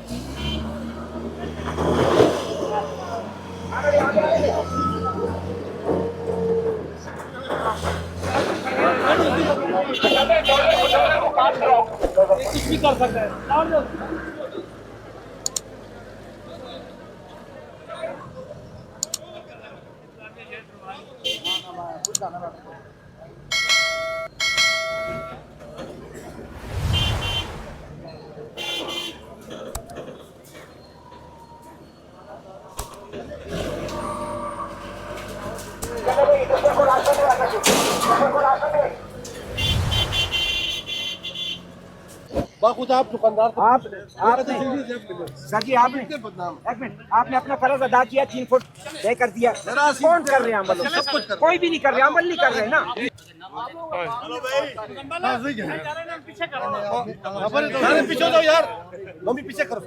कुछ भी कर सकता है। खुद आप दुकानदार आपने सर जी आपने एक मिनट, आपने अपना फर्ज अदा किया, 3 फुट तय कर दिया। कौन कर रहे हैं अमल? सब कुछ कोई भी नहीं कर रहे, अमल नहीं कर रहे ना। पीछे करो यार, मम्मी पीछे करो।